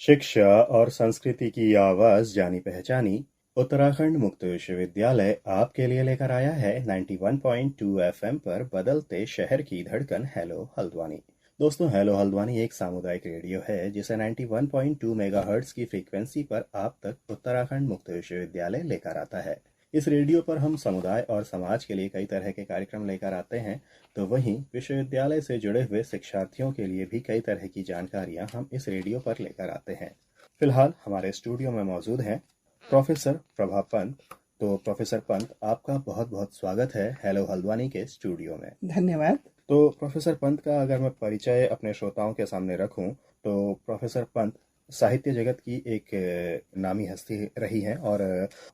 शिक्षा और संस्कृति की आवाज जानी पहचानी उत्तराखंड मुक्त विश्वविद्यालय आपके लिए लेकर आया है 91.2 एफएम पर बदलते शहर की धड़कन हेलो हल्द्वानी। दोस्तों, हेलो हल्द्वानी एक सामुदायिक रेडियो है जिसे 91.2 मेगाहर्ट्ज की फ्रीक्वेंसी पर आप तक उत्तराखंड मुक्त विश्वविद्यालय लेकर आता है। इस रेडियो पर हम समुदाय और समाज के लिए कई तरह के कार्यक्रम लेकर आते हैं, तो वहीं विश्वविद्यालय से जुड़े हुए शिक्षार्थियों के लिए भी कई तरह की जानकारियां हम इस रेडियो पर लेकर आते हैं। फिलहाल हमारे स्टूडियो में मौजूद हैं प्रोफेसर प्रभा पंत। तो प्रोफेसर पंत, आपका बहुत बहुत स्वागत है हेलो हल्द्वानी के स्टूडियो में। धन्यवाद। तो प्रोफेसर पंत का अगर मैं परिचय अपने श्रोताओं के सामने रखूं, तो प्रोफेसर पंत साहित्य जगत की एक नामी हस्ती रही हैं और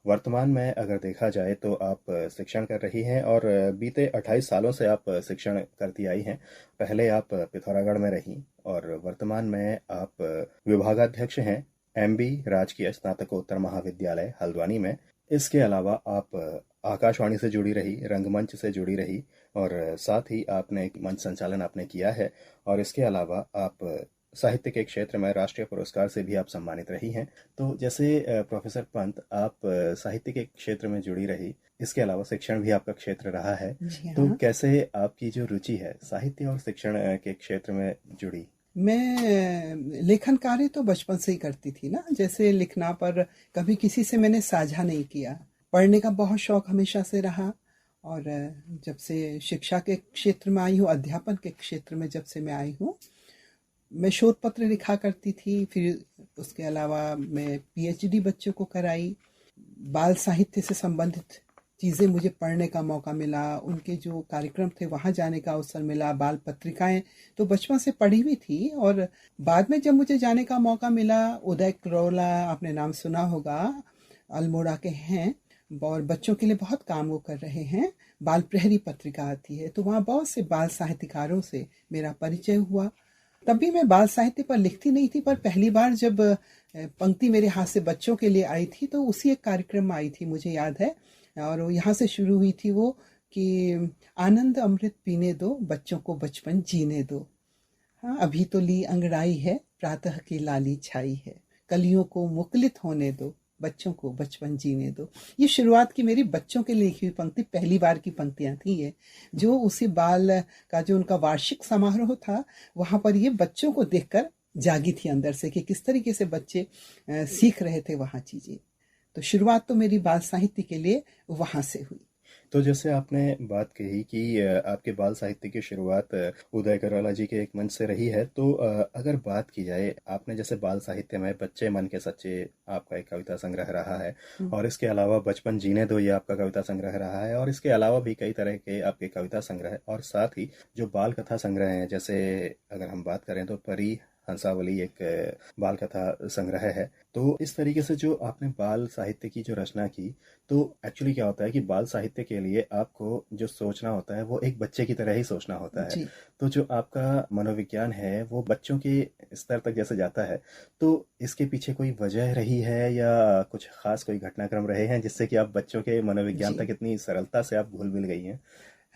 वर्तमान में अगर देखा जाए तो आप शिक्षण कर रही हैं और बीते 28 सालों से आप शिक्षण करती आई हैं। पहले आप पिथौरागढ़ में रहीं और वर्तमान में आप विभागाध्यक्ष हैं एमबी राजकीय स्नातकोत्तर महाविद्यालय हल्द्वानी में। इसके अलावा आप आकाशवाणी से जुड़ी रही, रंगमंच से जुड़ी रही और साथ ही आपने एक मंच संचालन आपने किया है और इसके अलावा आप साहित्य के क्षेत्र में राष्ट्रीय पुरस्कार से भी आप सम्मानित रही हैं। तो जैसे प्रोफेसर पंत, आप साहित्य के क्षेत्र में जुड़ी रही, इसके अलावा शिक्षण भी आपका क्षेत्र रहा है, तो कैसे आपकी जो रुचि है साहित्य और शिक्षण के क्षेत्र में जुड़ी? मैं लेखन कार्य तो बचपन से ही करती थी ना, जैसे लिखना, पर कभी किसी से मैंने साझा नहीं किया। पढ़ने का बहुत शौक हमेशा से रहा और जब से शिक्षा के क्षेत्र में आई हूँ, अध्यापन के क्षेत्र में जब से मैं आई हूँ, मैं शोध पत्र लिखा करती थी। फिर उसके अलावा मैं पीएचडी बच्चों को कराई। बाल साहित्य से संबंधित चीज़ें मुझे पढ़ने का मौका मिला, उनके जो कार्यक्रम थे वहाँ जाने का अवसर मिला। बाल पत्रिकाएं तो बचपन से पढ़ी हुई थी और बाद में जब मुझे जाने का मौका मिला, उदय करोला आपने नाम सुना होगा, अल्मोड़ा के हैं और बच्चों के लिए बहुत काम वो कर रहे हैं। बाल प्रहरी पत्रिका आती है, तो वहाँ बहुत से बाल साहित्यकारों से मेरा परिचय हुआ। तभी मैं बाल साहित्य पर लिखती नहीं थी, पर पहली बार जब पंक्ति मेरे हाथ से बच्चों के लिए आई थी तो उसी एक कार्यक्रम में आई थी, मुझे याद है। और यहाँ से शुरू हुई थी वो कि आनंद अमृत पीने दो, बच्चों को बचपन जीने दो। हाँ, अभी तो ली अंगड़ाई है, प्रातः की लाली छाई है, कलियों को मुकलित होने दो, बच्चों को बचपन जीने दो। ये शुरुआत की मेरी बच्चों के लिए लिखी हुई पंक्ति, पहली बार की पंक्तियां थी ये, जो उसी बाल का जो उनका वार्षिक समारोह था वहां पर ये बच्चों को देखकर जागी थी अंदर से कि किस तरीके से बच्चे सीख रहे थे वहाँ चीजें। तो शुरुआत तो मेरी बाल साहित्य के लिए वहां से हुई। तो जैसे आपने बात कही कि आपके बाल साहित्य की शुरुआत उदय करोला जी के एक मंच से रही है, तो अगर बात की जाए, आपने जैसे बाल साहित्य में बच्चे मन के सच्चे आपका एक कविता संग्रह रहा है और इसके अलावा बचपन जीने दो ये आपका कविता संग्रह रहा है और इसके अलावा भी कई तरह के आपके कविता संग्रह और साथ ही जो बाल कथा संग्रह हैं, जैसे अगर हम बात करें तो परी हंसावली एक बाल कथा संग्रह है। तो इस तरीके से जो आपने बाल साहित्य की जो रचना की, तो एक्चुअली क्या होता है कि बाल साहित्य के लिए आपको जो सोचना होता है वो एक बच्चे की तरह ही सोचना होता है। तो जो आपका मनोविज्ञान है वो बच्चों के स्तर तक जैसे जाता है, तो इसके पीछे कोई वजह रही है या कुछ खास कोई घटनाक्रम रहे हैं जिससे कि आप बच्चों के मनोविज्ञान तक इतनी सरलता से आप घुल मिल गई हैं?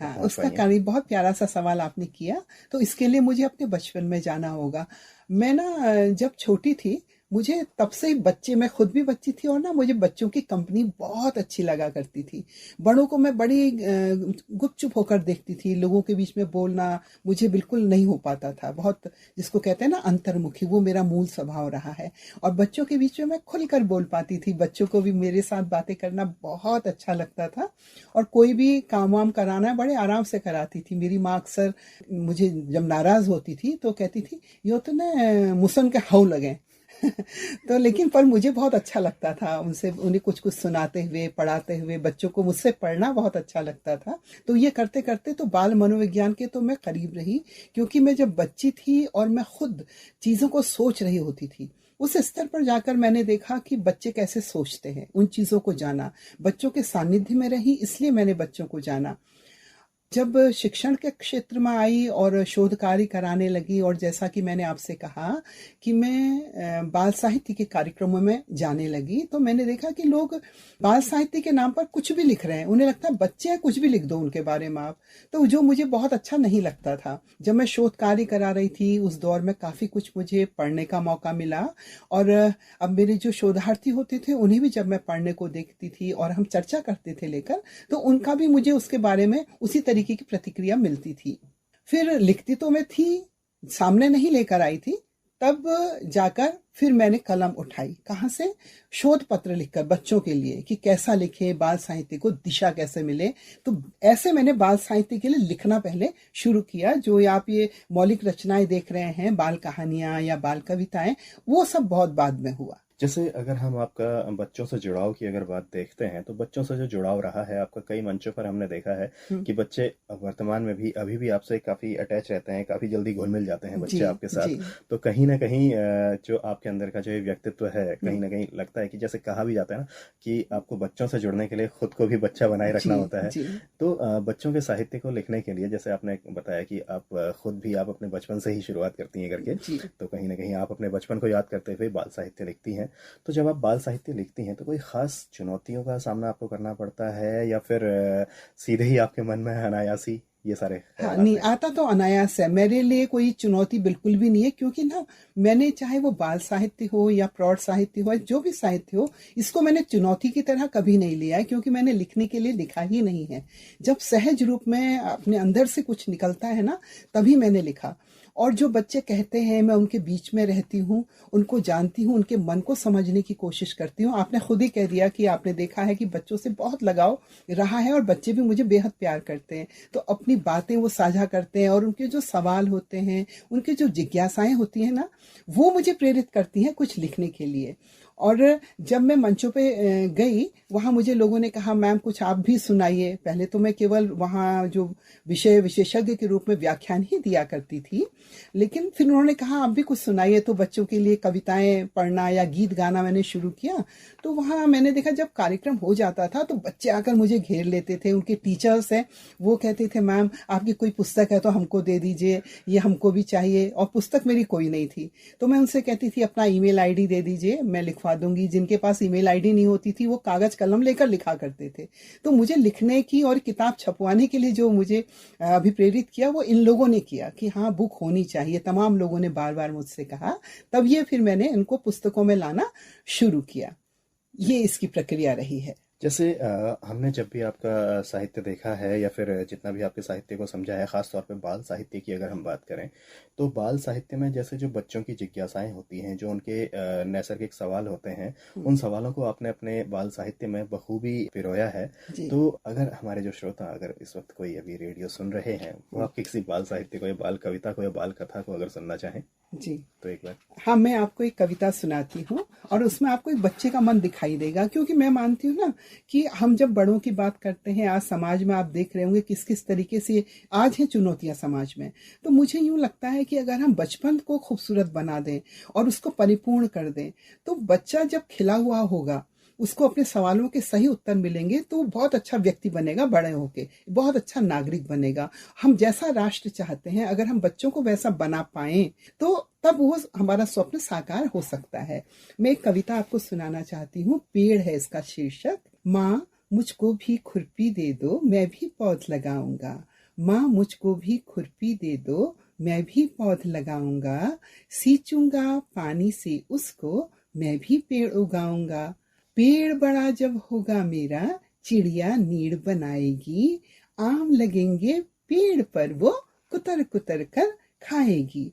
हाँ, उसका कारण बहुत प्यारा सा सवाल आपने किया। तो इसके लिए मुझे अपने बचपन में जाना होगा। मैं ना जब छोटी थी, मुझे तब से बच्चे, मैं खुद भी बच्ची थी और ना मुझे बच्चों की कंपनी बहुत अच्छी लगा करती थी। बड़ों को मैं बड़ी गुपचुप होकर देखती थी, लोगों के बीच में बोलना मुझे बिल्कुल नहीं हो पाता था। बहुत, जिसको कहते हैं ना अंतर्मुखी, वो मेरा मूल स्वभाव रहा है। और बच्चों के बीच में मैं खुलकर बोल पाती थी, बच्चों को भी मेरे साथ बातें करना बहुत अच्छा लगता था और कोई भी काम वाम कराना बड़े आराम से कराती थी। मेरी माँ अक्सर मुझे जब नाराज होती थी तो कहती थी, यो तो ना मुसन के हाउ लगे तो लेकिन पर मुझे बहुत अच्छा लगता था उनसे, उन्हें कुछ कुछ सुनाते हुए, पढ़ाते हुए। बच्चों को मुझसे पढ़ना बहुत अच्छा लगता था। तो ये करते करते तो बाल मनोविज्ञान के तो मैं करीब रही, क्योंकि मैं जब बच्ची थी और मैं खुद चीज़ों को सोच रही होती थी, उस स्तर पर जाकर मैंने देखा कि बच्चे कैसे सोचते हैं, उन चीज़ों को जाना। बच्चों के सानिध्य में रही, इसलिए मैंने बच्चों को जाना। जब शिक्षण के क्षेत्र में आई और शोध कार्य कराने लगी, और जैसा कि मैंने आपसे कहा कि मैं बाल साहित्य के कार्यक्रमों में जाने लगी, तो मैंने देखा कि लोग बाल साहित्य के नाम पर कुछ भी लिख रहे हैं। उन्हें लगता है बच्चे हैं, कुछ भी लिख दो उनके बारे में आप। तो जो मुझे बहुत अच्छा नहीं लगता था। जब मैं शोध कार्य करा रही थी उस दौर में काफ़ी कुछ मुझे पढ़ने का मौका मिला, और अब मेरे जो शोधार्थी होते थे उन्हें भी जब मैं पढ़ने को देखती थी और हम चर्चा करते थे लेकर, तो उनका भी मुझे उसके बारे में उसी तरीके की प्रतिक्रिया मिलती थी। फिर लिखती तो मैं थी, सामने नहीं लेकर आई थी। तब जाकर फिर मैंने कलम उठाई। कहाँ से? शोध पत्र लिखकर बच्चों के लिए कि कैसा लिखे, बाल साहित्य को दिशा कैसे मिले। तो ऐसे मैंने बाल साहित्य के लिए लिखना पहले शुरू किया। जो आप ये मौलिक रचनाएं देख रहे हैं, बाल कहानियां या बाल कविताएं, वो सब बहुत बाद में हुआ। जैसे अगर हम आपका बच्चों से जुड़ाव की अगर बात देखते हैं, तो बच्चों से जो जुड़ाव रहा है आपका, कई मंचों पर हमने देखा है कि बच्चे वर्तमान में भी अभी भी आपसे काफ़ी अटैच रहते हैं, काफ़ी जल्दी घुल मिल जाते हैं बच्चे आपके साथ। तो कहीं ना कहीं जो आपके अंदर का जो व्यक्तित्व है, कहीं ना कहीं लगता है कि जैसे कहा भी जाता है ना कि आपको बच्चों से जुड़ने के लिए खुद को भी बच्चा बनाए रखना होता है। तो बच्चों के साहित्य को लिखने के लिए, जैसे आपने बताया कि आप खुद भी आप अपने बचपन से ही शुरुआत करती हैं करके, तो कहीं ना कहीं आप अपने बचपन को याद करते हुए बाल साहित्य लिखती हैं। तो जब आप बाल साहित्य लिखती हैं तो कोई खास चुनौतियों का सामना आपको करना पड़ता है, या फिर सीधे ही आपके मन में अनायासी ये सारे? हाँ, नहीं, आता तो अनायास है। मेरे लिए कोई चुनौती बिल्कुल भी नहीं है, क्योंकि ना मैंने, चाहे वो बाल साहित्य हो या प्रौढ़ साहित्य हो, जो भी साहित्य हो, इसको मैंने चुनौती की तरह कभी नहीं लिया है, क्योंकि मैंने लिखने के लिए लिखा ही नहीं है। जब सहज रूप में अपने अंदर से कुछ निकलता है ना, तभी मैंने लिखा। और जो बच्चे कहते हैं, मैं उनके बीच में रहती हूँ, उनको जानती हूँ, उनके मन को समझने की कोशिश करती हूँ। आपने खुद ही कह दिया कि आपने देखा है कि बच्चों से बहुत लगाव रहा है, और बच्चे भी मुझे बेहद प्यार करते हैं। तो अपनी बातें वो साझा करते हैं, और उनके जो सवाल होते हैं, उनके जो जिज्ञासाएं होती हैं ना, वो मुझे प्रेरित करती हैं कुछ लिखने के लिए। और जब मैं मंचों पे गई, वहाँ मुझे लोगों ने कहा, मैम कुछ आप भी सुनाइए। पहले तो मैं केवल वहाँ जो विषय विशेषज्ञ के रूप में व्याख्यान ही दिया करती थी, लेकिन फिर उन्होंने कहा आप भी कुछ सुनाइए। तो बच्चों के लिए कविताएं पढ़ना या गीत गाना मैंने शुरू किया। तो वहाँ मैंने देखा जब कार्यक्रम हो जाता था तो बच्चे आकर मुझे घेर लेते थे। उनके टीचर्स हैं, वो कहते थे मैम आपकी कोई पुस्तक है तो हमको दे दीजिए, ये हमको भी चाहिए। और पुस्तक मेरी कोई नहीं थी, तो मैं उनसे कहती थी अपना ईमेल आईडी दे दीजिए, मैं लिखवा दूंगी। जिनके पास ईमेल आईडी नहीं होती थी वो कागज कलम लेकर लिखा करते थे। तो मुझे लिखने की और किताब छपवाने के लिए जो मुझे अभिप्रेरित किया, वो इन लोगों ने किया कि हाँ बुक होनी चाहिए। तमाम लोगों ने बार बार मुझसे कहा, तब ये फिर मैंने इनको पुस्तकों में लाना शुरू किया। ये इसकी प्रक्रिया रही है। जैसे हमने जब भी आपका साहित्य देखा है, या फिर जितना भी आपके साहित्य को समझा है, ख़ास तौर पे बाल साहित्य की अगर हम बात करें, तो बाल साहित्य में जैसे जो बच्चों की जिज्ञासाएं होती हैं, जो उनके नैसर्गिक सवाल होते हैं, उन सवालों को आपने अपने बाल साहित्य में बखूबी पिरोया है। तो अगर हमारे जो श्रोता, अगर इस वक्त कोई अभी रेडियो सुन रहे हैं, वो आपके किसी बाल साहित्य को या बाल कविता को या बाल कथा को अगर सुनना चाहें जी, तो एक बार। हाँ, मैं आपको एक कविता सुनाती हूँ, और उसमें आपको एक बच्चे का मन दिखाई देगा। क्योंकि मैं मानती हूँ ना कि हम जब बड़ों की बात करते हैं, आज समाज में आप देख रहे होंगे किस किस तरीके से आज है चुनौतियां समाज में। तो मुझे यूं लगता है कि अगर हम बचपन को खूबसूरत बना दें और उसको परिपूर्ण कर दें, तो बच्चा जब खिला हुआ होगा, उसको अपने सवालों के सही उत्तर मिलेंगे, तो बहुत अच्छा व्यक्ति बनेगा, बड़े होके बहुत अच्छा नागरिक बनेगा। हम जैसा राष्ट्र चाहते हैं, अगर हम बच्चों को वैसा बना पाएं, तो तब वो हमारा स्वप्न साकार हो सकता है। मैं एक कविता आपको सुनाना चाहती हूँ, पेड़ है इसका शीर्षक। माँ मुझको भी खुरपी दे दो, मैं भी पौध लगाऊंगा। माँ मुझको भी खुरपी दे दो, मैं भी पौध लगाऊंगा। सींचूंगा पानी से उसको, मैं भी पेड़ उगाऊंगा। पेड़ बड़ा जब होगा मेरा, चिड़िया नीड़ बनाएगी। आम लगेंगे पेड़ पर, वो कुतर कुतर कर खाएगी।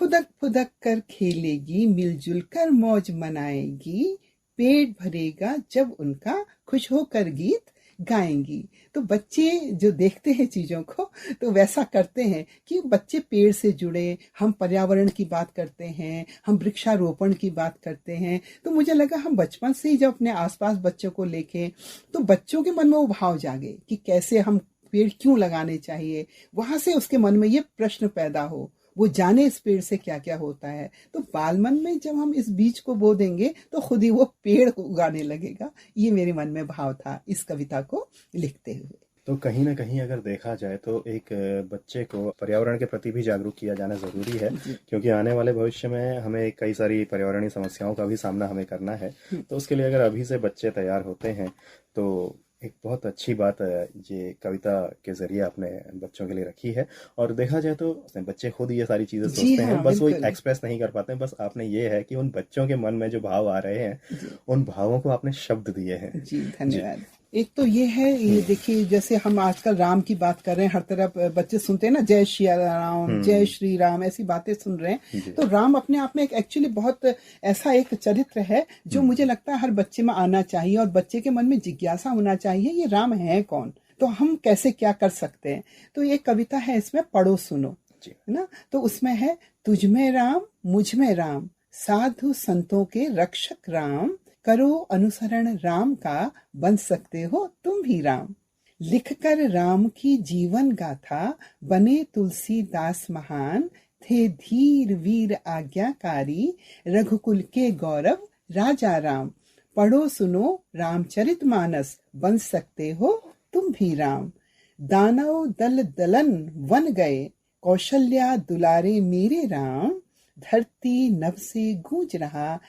फुदक फुदक कर खेलेगी, मिलजुल कर मौज मनाएगी। पेट भरेगा जब उनका, खुश होकर गीत गाएंगी। तो बच्चे जो देखते हैं चीजों को, तो वैसा करते हैं कि बच्चे पेड़ से जुड़े। हम पर्यावरण की बात करते हैं, हम वृक्षारोपण की बात करते हैं। तो मुझे लगा हम बचपन से ही जब अपने आसपास बच्चों को लेके, तो बच्चों के मन में वो भाव जागे कि कैसे हम पेड़ क्यों लगाने चाहिए। वहां से उसके मन में ये प्रश्न पैदा हो, वो जाने इस पेड़ से क्या क्या होता है। तो बाल मन में जब हम इस बीज को बो देंगे, तो खुद ही वो पेड़ उगाने लगेगा। ये मेरे मन में भाव था इस कविता को लिखते हुए। तो कहीं ना कहीं अगर देखा जाए तो एक बच्चे को पर्यावरण के प्रति भी जागरूक किया जाना ज़रूरी है, क्योंकि आने वाले भविष्य में हमें कई सारी पर्यावरणीय समस्याओं का भी सामना हमें करना है। तो उसके लिए अगर अभी से बच्चे तैयार होते हैं तो एक बहुत अच्छी बात ये कविता के जरिए आपने बच्चों के लिए रखी है। और देखा जाए तो बच्चे खुद ये सारी चीज़ें जी सोचते हाँ, हैं, बस वो बिल्कुल। एक्सप्रेस नहीं कर पाते हैं। बस आपने ये है कि उन बच्चों के मन में जो भाव आ रहे हैं, जी उन भावों को आपने शब्द दिए हैं। जी, जी। धन्यवाद। एक तो ये है, ये देखिए जैसे हम आजकल राम की बात कर रहे हैं, हर तरफ बच्चे सुनते हैं ना, जय श्री राम, जय श्री राम, ऐसी बातें सुन रहे हैं। जी। तो राम अपने आप में एक एक्चुअली बहुत ऐसा एक चरित्र है जो मुझे लगता है हर बच्चे में आना चाहिए, और बच्चे के मन में जिज्ञासा होना चाहिए, ये राम है कौन, तो हम कैसे क्या कर सकते हैं। तो ये कविता है, इसमें पढ़ो सुनो, जी। है ना। तो उसमें है, तुझ में राम मुझ में राम, साधु संतों के रक्षक राम, करो अनुसरण राम का, बन सकते हो तुम भी राम। लिखकर राम की जीवन गाथा, बने तुलसीदास महान, थे धीर वीर आज्ञाकारी, रघुकुल के गौरव राजा राम। पढ़ो सुनो रामचरितमानस, बन सकते हो तुम भी राम। दानव दल दलन वन गए, कौशल्या दुलारे मेरे राम, धरती नभ से गूंज रहा,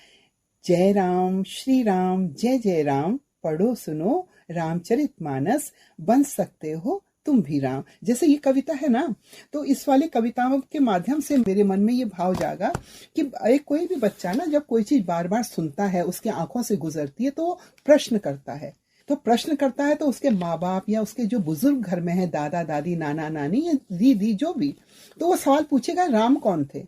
जय राम श्री राम जय जय राम। पढ़ो सुनो रामचरितमानस, बन सकते हो तुम भी राम। जैसे ये कविता है ना, तो इस वाली कविताओं के माध्यम से मेरे मन में ये भाव जागा कि एक कोई भी बच्चा ना, जब कोई चीज बार बार सुनता है, उसके आंखों से गुजरती है, तो वो प्रश्न करता है। तो प्रश्न करता है तो उसके माँ बाप या उसके जो बुजुर्ग घर में है, दादा दादी नाना नानी या दीदी जो भी, तो वो सवाल पूछेगा राम कौन थे,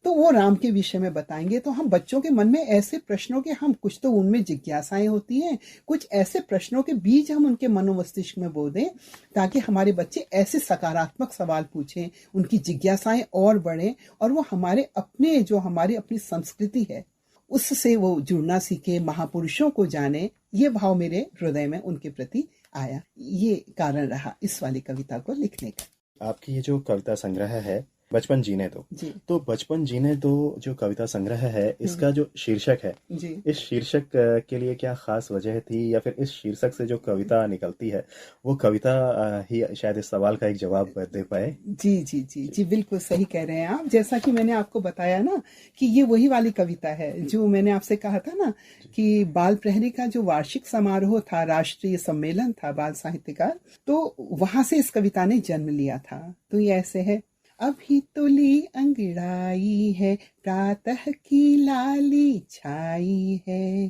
तो वो राम के विषय में बताएंगे। तो हम बच्चों के मन में ऐसे प्रश्नों के, हम कुछ तो उनमें जिज्ञासाएं होती हैं, कुछ ऐसे प्रश्नों के बीज हम उनके मनोमस्तिष्क में बो दें, ताकि हमारे बच्चे ऐसे सकारात्मक सवाल पूछें, उनकी जिज्ञासाएं और बढ़ें, और वो हमारे अपने, जो हमारी अपनी संस्कृति है, उससे वो जुड़ना सीखे, महापुरुषों को जाने। ये भाव मेरे हृदय में उनके प्रति आया, ये कारण रहा इस वाली कविता को लिखने का। आपकी ये जो कविता संग्रह है, बचपन जीने दो, जी तो बचपन जीने दो जो कविता संग्रह है, इसका जो शीर्षक है, जी। इस शीर्षक के लिए क्या खास वजह थी, या फिर इस शीर्षक से जो कविता निकलती है वो कविता ही शायद इस सवाल का एक जवाब दे पाए? जी जी जी जी, बिल्कुल सही कह रहे हैं आप। जैसा कि मैंने आपको बताया ना कि ये वही वाली कविता है जो मैंने आपसे कहा था ना कि बाल प्रहरी का जो वार्षिक समारोह था, राष्ट्रीय सम्मेलन था बाल साहित्य का, तो वहां से इस कविता ने जन्म लिया था। तो ये ऐसे है, अभी तुली अंगड़ाई है, प्रातः की लाली छाई है,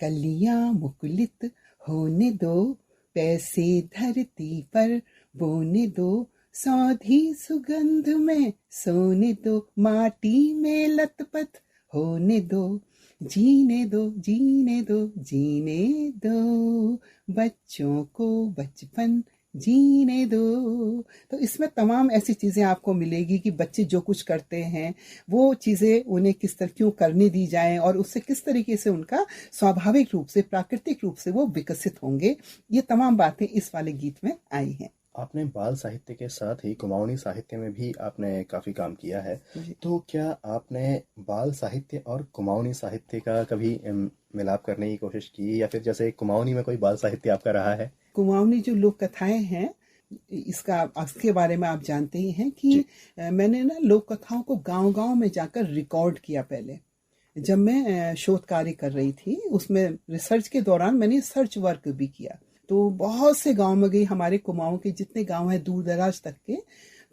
कलियां मुकुलित होने दो, पैसे धरती पर बोने दो, सौधी सुगंध में सोने दो, माटी में लथपथ होने दो, जीने दो जीने दो जीने दो, बच्चों को बचपन जीने दो। तो इसमें तमाम ऐसी चीजें आपको मिलेगी कि बच्चे जो कुछ करते हैं वो चीजें उन्हें किस तरह क्यों करने दी जाएं, और उससे किस तरीके से उनका स्वाभाविक रूप से, प्राकृतिक रूप से वो विकसित होंगे। ये तमाम बातें इस वाले गीत में आई हैं। आपने बाल साहित्य के साथ ही कुमाऊनी साहित्य में भी आपने काफी काम किया है, तो क्या आपने बाल साहित्य और कुमाऊनी साहित्य का कभी मिलाप करने की कोशिश की, या फिर जैसे कुमाऊनी में कोई बाल साहित्य आपका रहा है? कुमाऊनी जो लोक कथाएं हैं, इसके बारे में आप जानते ही हैं कि मैंने ना लोक कथाओं को गांव-गांव में जाकर रिकॉर्ड किया। पहले जब मैं शोध कार्य कर रही थी, उसमें रिसर्च के दौरान मैंने सर्च वर्क भी किया, तो बहुत से गांव में गई, हमारे कुमाऊं के जितने गांव हैं दूर दराज तक के।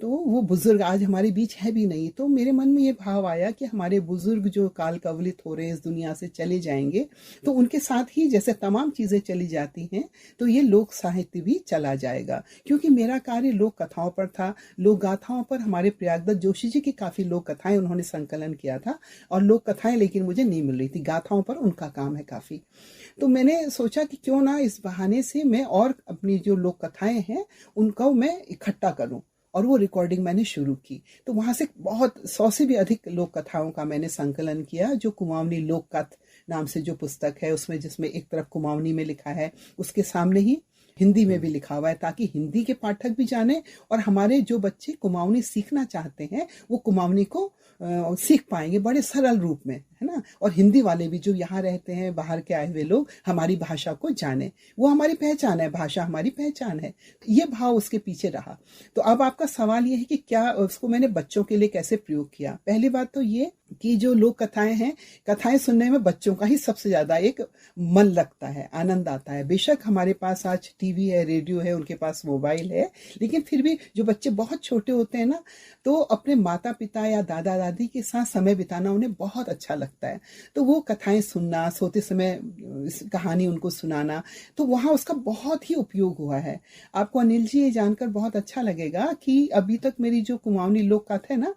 तो वो बुजुर्ग आज हमारे बीच है भी नहीं, तो मेरे मन में ये भाव आया कि हमारे बुजुर्ग जो काल कवलित हो रहे, इस दुनिया से चले जाएंगे, तो उनके साथ ही जैसे तमाम चीजें चली जाती हैं, तो ये लोक साहित्य भी चला जाएगा। क्योंकि मेरा कार्य लोक कथाओं पर था, लोक गाथाओं पर। हमारे प्रयागदत्त जोशी जी की काफी लोक कथाएं उन्होंने संकलन किया था, और लोक कथाएं लेकिन मुझे नहीं मिल रही थी, गाथाओं पर उनका काम है काफी। तो मैंने सोचा कि क्यों ना इस बहाने से मैं और अपनी जो लोक कथाएं हैं उनको मैं इकट्ठा करूं, और वो रिकॉर्डिंग मैंने शुरू की। तो वहां से बहुत 100 से भी अधिक लोक कथाओं का मैंने संकलन किया, जो कुमाऊनी लोक कथ नाम से जो पुस्तक है उसमें, जिसमें एक तरफ कुमाऊनी में लिखा है, उसके सामने ही हिंदी में भी लिखा हुआ है, ताकि हिंदी के पाठक भी जाने, और हमारे जो बच्चे कुमाऊनी सीखना चाहते हैं वो कुमाऊनी को सीख पाएंगे बड़े सरल रूप में, है ना। और हिंदी वाले भी जो यहाँ रहते हैं, बाहर के आए हुए लोग हमारी भाषा को जाने, वो हमारी पहचान है, भाषा हमारी पहचान है, ये भाव उसके पीछे रहा। तो अब आपका सवाल ये है कि क्या उसको मैंने बच्चों के लिए कैसे प्रयोग किया। पहली बात तो ये कि जो लोक कथाएं हैं, कथाएं सुनने में बच्चों का ही सबसे ज्यादा एक मन लगता है, आनंद आता है। बेशक हमारे पास आज टीवी है, रेडियो है, उनके पास मोबाइल है, लेकिन फिर भी जो बच्चे बहुत छोटे होते हैं ना, तो अपने माता पिता या दादा दादी के साथ समय बिताना उन्हें बहुत अच्छा लगता है। तो वो कथाएं सुनना, सोते समय कहानी उनको सुनाना, तो वहाँ उसका बहुत ही उपयोग हुआ है। आपको अनिल जी ये जानकर बहुत अच्छा लगेगा कि अभी तक मेरी जो कुमाऊनी लोक कथा है ना,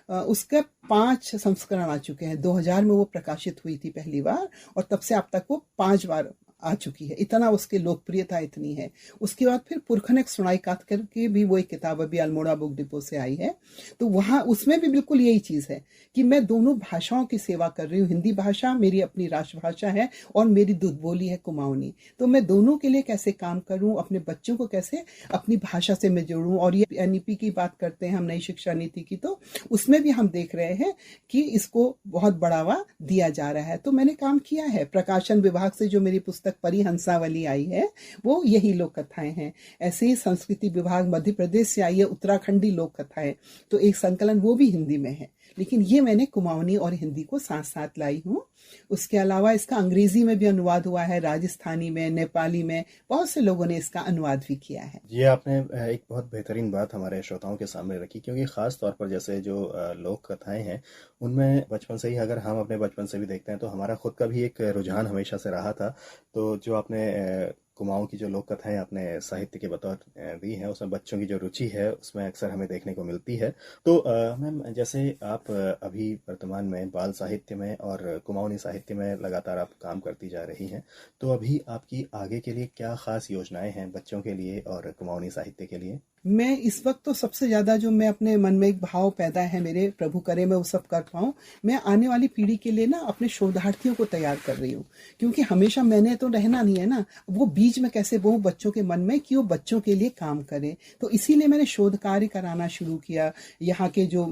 उसके 5 संस्करण आ चुके हैं। 2000 में वो प्रकाशित हुई थी पहली बार, और तब से अब तक वो 5 बार आ चुकी है। इतना उसकी लोकप्रियता इतनी है। उसके बाद फिर पुरखनेक सुनाई कात करके भी वो एक किताब अभी अल्मोड़ा बुक डिपो से आई है। तो वहाँ उसमें भी बिल्कुल यही चीज है कि मैं दोनों भाषाओं की सेवा कर रही हूँ। हिंदी भाषा मेरी अपनी राष्ट्रभाषा है और मेरी दूध बोली है कुमाऊनी। तो मैं दोनों के लिए कैसे काम करूँ, अपने बच्चों को कैसे अपनी भाषा से मैं जोड़ूं। और ये एनईपी की बात करते हैं हम, नई शिक्षा नीति की, तो उसमें भी हम देख रहे हैं कि इसको बहुत बढ़ावा दिया जा रहा है। तो मैंने काम किया है। प्रकाशन विभाग से जो मेरी पुस्तक परिहंसावली आई है, वो यही लोक कथाएं हैं। ऐसे ही संस्कृति विभाग मध्य प्रदेश से आई है उत्तराखंडी लोक कथाएं, तो एक संकलन वो भी हिंदी में है। लेकिन ये मैंने कुमाऊनी और हिंदी को साथ साथ लाई हूँ। उसके अलावा इसका अंग्रेजी में भी अनुवाद हुआ है, राजस्थानी में, नेपाली में, बहुत से लोगों ने इसका अनुवाद भी किया है। ये आपने एक बहुत बेहतरीन बात हमारे श्रोताओं के सामने रखी, क्योंकि ख़ास तौर पर जैसे जो लोक कथाएं हैं, उनमें बचपन से ही, अगर हम अपने बचपन से भी देखते हैं, तो हमारा खुद का भी एक रुझान हमेशा से रहा था। तो जो आपने कुमाऊं की जो लोक कथाएं आपने साहित्य के बतौर दी हैं, उसमें बच्चों की जो रुचि है उसमें अक्सर हमें देखने को मिलती है। तो मैम, जैसे आप अभी वर्तमान में बाल साहित्य में और कुमाऊनी साहित्य में लगातार आप काम करती जा रही हैं, तो अभी आपकी आगे के लिए क्या खास योजनाएं हैं बच्चों के लिए और कुमाऊनी साहित्य के लिए? मैं इस वक्त तो सबसे ज्यादा जो मैं अपने मन में एक भाव पैदा है मेरे, प्रभु करे मैं वो सब कर पाऊं। मैं आने वाली पीढ़ी के लिए ना अपने शोधार्थियों को तैयार कर रही हूँ, क्योंकि हमेशा मैंने तो रहना नहीं है ना। वो बीज में कैसे बोऊं बच्चों के मन में कि वो बच्चों के लिए काम करें। तो इसीलिए मैंने शोध कार्य कराना शुरू किया। यहाँ के जो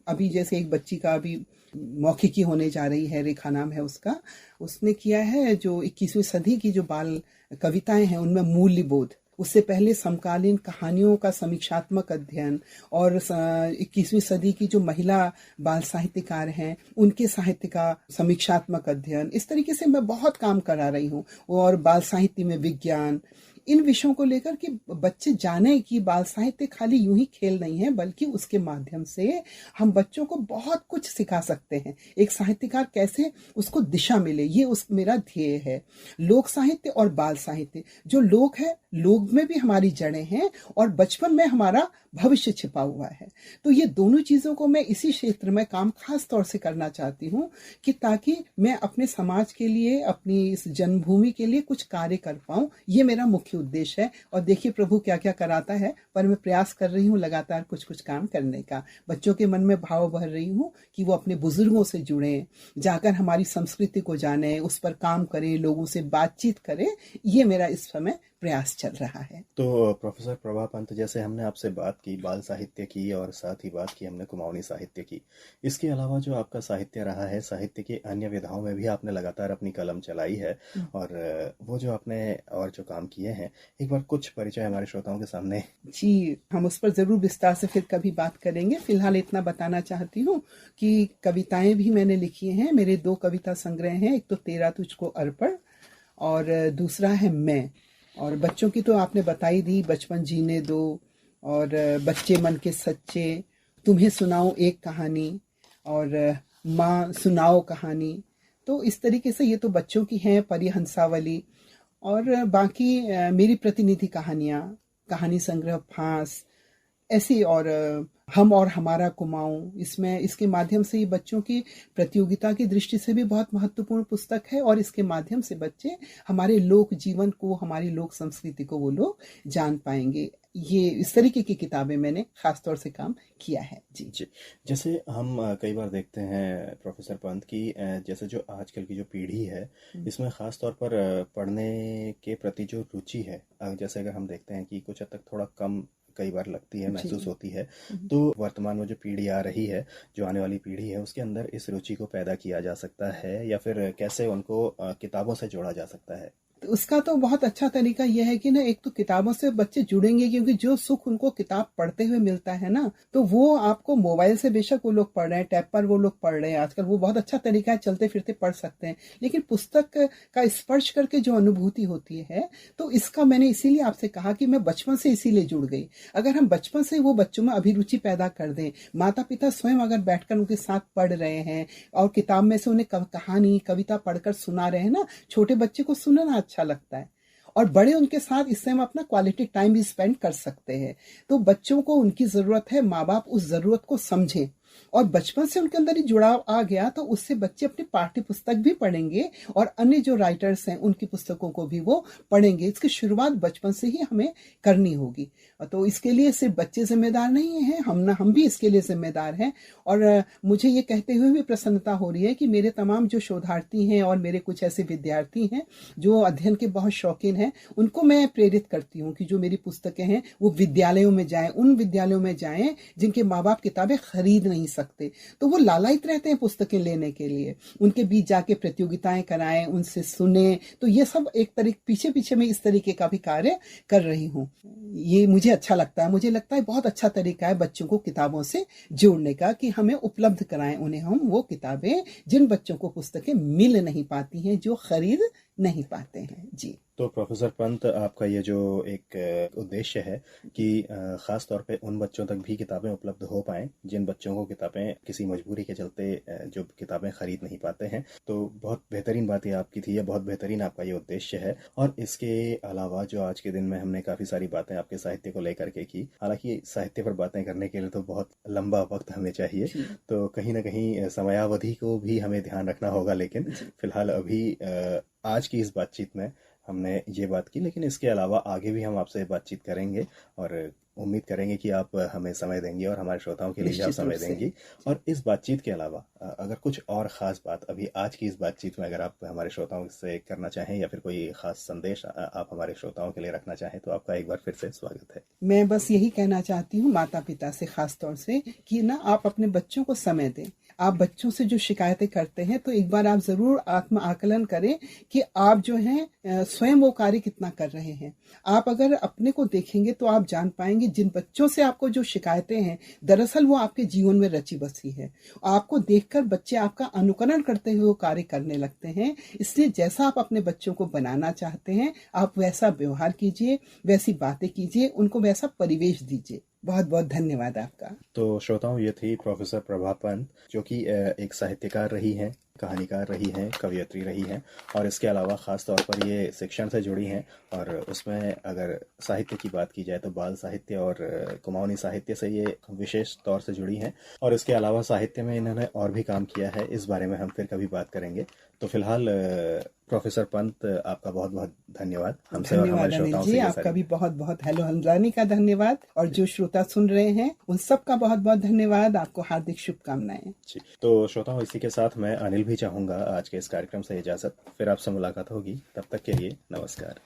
अभी जैसे एक बच्ची का अभी मौखिकी होने जा रही है, रेखा नाम है उसका, उसने किया है जो 21वीं सदी की जो बाल कविताएं हैं उनमें मूल्य बोध, उससे पहले समकालीन कहानियों का समीक्षात्मक अध्ययन, और 21वीं सदी की जो महिला बाल साहित्यकार हैं उनके साहित्य का समीक्षात्मक अध्ययन, इस तरीके से मैं बहुत काम करा रही हूँ। और बाल साहित्य में विज्ञान, इन विषयों को लेकर कि बच्चे जाने कि बाल साहित्य खाली यूं ही खेल नहीं है, बल्कि उसके माध्यम से हम बच्चों को बहुत कुछ सिखा सकते हैं। एक साहित्यकार कैसे उसको दिशा मिले, ये उस मेरा ध्येय है। लोक साहित्य और बाल साहित्य, जो लोक है, लोक में भी हमारी जड़ें हैं और बचपन में हमारा भविष्य छिपा हुआ है। तो ये दोनों चीजों को मैं इसी क्षेत्र में काम खास तौर से करना चाहती हूँ, कि ताकि मैं अपने समाज के लिए, अपनी इस जन्मभूमि के लिए कुछ कार्य कर पाऊं। ये मेरा मुख्य उद्देश्य है। और देखिए प्रभु क्या क्या कराता है, पर मैं प्रयास कर रही हूँ लगातार कुछ कुछ काम करने का। बच्चों के मन में भाव भर रही हूँ कि वो अपने बुजुर्गों से जुड़े, जाकर हमारी संस्कृति को जाने, उस पर काम करें, लोगों से बातचीत करें। ये मेरा इस समय प्रयास चल रहा है। तो प्रोफेसर प्रभा पंत, जैसे हमने आपसे बात की बाल साहित्य की और साथ ही बात की हमने कुमाऊनी साहित्य की, इसके अलावा जो आपका साहित्य रहा है, साहित्य की अन्य विधाओं में भी आपने लगातार अपनी कलम चलाई है, और वो जो आपने और जो काम किए हैं, एक बार कुछ परिचय हमारे श्रोताओं के सामने। जी, हम उस पर जरूर विस्तार से फिर कभी बात करेंगे। फिलहाल इतना बताना चाहती हूँ कि कविताएं भी मैंने लिखी हैं। मेरे 2 कविता संग्रह हैं, एक तो तेरा तुझको अर्पण और दूसरा है मैं। और बच्चों की तो आपने बताई दी, बचपन जीने दो, और बच्चे मन के सच्चे, तुम्हें सुनाओ एक कहानी, और माँ सुनाओ कहानी। तो इस तरीके से ये तो बच्चों की हैं, परिहंसावली। और बाकी मेरी प्रतिनिधि कहानियाँ, कहानी संग्रह फांस, ऐसी, और हम और हमारा कुमाऊं, इसमें इसके माध्यम से ये बच्चों की प्रतियोगिता की दृष्टि से भी बहुत महत्वपूर्ण पुस्तक है। और इसके माध्यम से बच्चे हमारे लोक जीवन को, हमारी लोक संस्कृति को वो लोग जान पाएंगे। ये इस तरीके की किताबें मैंने खास तौर से काम किया है। जी जी, जैसे हम कई बार देखते हैं प्रोफेसर पंत की, जैसे जो आजकल की जो पीढ़ी है, इसमें ख़ास तौर पर पढ़ने के प्रति जो रुचि है, जैसे अगर हम देखते हैं कि कुछ हद तक थोड़ा कम कई बार लगती है, जी। महसूस होती है। तो वर्तमान में जो पीढ़ी आ रही है, जो आने वाली पीढ़ी है, उसके अंदर इस रुचि को पैदा किया जा सकता है या फिर कैसे उनको किताबों से जोड़ा जा सकता है? तो उसका तो बहुत अच्छा तरीका यह है कि ना, एक तो किताबों से बच्चे जुड़ेंगे, क्योंकि जो सुख उनको किताब पढ़ते हुए मिलता है ना, तो वो आपको मोबाइल से बेशक वो लोग पढ़ रहे हैं, टैब पर वो लोग पढ़ रहे हैं आजकल, वो बहुत अच्छा तरीका है, चलते फिरते पढ़ सकते हैं, लेकिन पुस्तक का स्पर्श करके जो अनुभूति होती है, तो इसका मैंने इसीलिए आपसे कहा कि मैं बचपन से इसीलिए जुड़ गई। अगर हम बचपन से वो बच्चों में अभिरुचि पैदा कर दें, माता पिता स्वयं अगर बैठकर उनके साथ पढ़ रहे हैं और किताब में से उन्हें कहानी कविता पढ़कर सुना रहे हैं ना, छोटे बच्चे को सुनना अच्छा लगता है, और बड़े उनके साथ इससे हम अपना क्वालिटी टाइम भी स्पेंड कर सकते हैं। तो बच्चों को उनकी जरूरत है, माँ बाप उस जरूरत को समझें, और बचपन से उनके अंदर ही जुड़ाव आ गया तो उससे बच्चे अपनी पाठ्य पुस्तक भी पढ़ेंगे और अन्य जो राइटर्स हैं उनकी पुस्तकों को भी वो पढ़ेंगे। इसकी शुरुआत बचपन से ही हमें करनी होगी। तो इसके लिए सिर्फ बच्चे जिम्मेदार नहीं हैं, हम भी इसके लिए जिम्मेदार हैं। और मुझे ये कहते हुए भी प्रसन्नता हो रही है कि मेरे तमाम जो शोधार्थी हैं और मेरे कुछ ऐसे विद्यार्थी हैं जो अध्ययन के बहुत शौकीन हैं, उनको मैं प्रेरित करती हूँ कि जो मेरी पुस्तकें हैं वो विद्यालयों में जाएं, उन विद्यालयों में जाएं जिनके माँ बाप किताबें खरीद नहीं सकते, तो वो लालायित रहते हैं पुस्तकें लेने के लिए, उनके बीच जाके प्रतियोगिताएं कराएं, उनसे सुने। तो ये सब एक तरीके पीछे पीछे मैं इस तरीके का भी कार्य कर रही हूँ। ये मुझे अच्छा लगता है, मुझे लगता है बहुत अच्छा तरीका है बच्चों को किताबों से जोड़ने का, कि हमें उपलब्ध कराएं उन्हें हम वो किताबें जिन बच्चों को पुस्तकें मिल नहीं पाती हैं, जो खरीद नहीं पाते हैं। जी। तो प्रोफेसर पंत, आपका ये जो एक उद्देश्य है कि ख़ास तौर पे उन बच्चों तक भी किताबें उपलब्ध हो पाएं जिन बच्चों को किताबें किसी मजबूरी के चलते जो किताबें ख़रीद नहीं पाते हैं, तो बहुत बेहतरीन बात ये आपकी थी, ये बहुत बेहतरीन आपका ये उद्देश्य है। और इसके अलावा जो आज के दिन में हमने काफ़ी सारी बातें आपके साहित्य को लेकर के की, हालांकि साहित्य पर बातें करने के लिए तो बहुत लंबा वक्त हमें चाहिए, तो कहीं ना कहीं समयावधि को भी हमें ध्यान रखना होगा, लेकिन फ़िलहाल अभी आज की इस बातचीत में हमने ये बात की, लेकिन इसके अलावा आगे भी हम आपसे बातचीत करेंगे और उम्मीद करेंगे कि आप हमें समय देंगे और हमारे श्रोताओं के लिए भी आप समय देंगी। और इस बातचीत के अलावा अगर कुछ और ख़ास बात अभी आज की इस बातचीत में अगर आप हमारे श्रोताओं से करना चाहें या फिर कोई ख़ास संदेश आप हमारे श्रोताओं के लिए रखना चाहें, तो आपका एक बार फिर से स्वागत है। मैं बस यही कहना चाहती हूँ माता पिता से खास तौर से कि ना, आप अपने बच्चों को समय दें। आप बच्चों से जो शिकायतें करते हैं तो एक बार आप जरूर आत्म आकलन करें कि आप जो हैं स्वयं वो कार्य कितना कर रहे हैं। आप अगर अपने को देखेंगे तो आप जान पाएंगे जिन बच्चों से आपको जो शिकायतें हैं, दरअसल वो आपके जीवन में रची बसी है। आपको देखकर बच्चे आपका अनुकरण करते हुए वो कार्य करने लगते हैं। इसलिए जैसा आप अपने बच्चों को बनाना चाहते हैं, आप वैसा व्यवहार कीजिए, वैसी बातें कीजिए, उनको वैसा परिवेश दीजिए। बहुत बहुत धन्यवाद आपका। तो श्रोताओं, ये थी प्रोफेसर प्रभा पंत, जो कि एक साहित्यकार रही हैं, कहानीकार रही हैं, कवयित्री रही हैं, और इसके अलावा ख़ास तौर पर ये शिक्षण से जुड़ी हैं। और उसमें अगर साहित्य की बात की जाए तो बाल साहित्य और कुमाऊनी साहित्य से ये विशेष तौर से जुड़ी हैं। और इसके अलावा साहित्य में इन्होंने और भी काम किया है, इस बारे में हम फिर कभी बात करेंगे। तो फिलहाल प्रोफेसर पंत, आपका बहुत बहुत धन्यवाद हमसे और हमारे श्रोताओं से। आपका भी बहुत बहुत हेलो हंजानी का धन्यवाद, और जो श्रोता सुन रहे हैं उन सब का बहुत बहुत धन्यवाद। आपको हार्दिक शुभकामनाएं। जी, तो श्रोताओं, इसी के साथ मैं अनिल भी चाहूंगा आज के इस कार्यक्रम से इजाजत। फिर आपसे मुलाकात होगी, तब तक के लिए नमस्कार।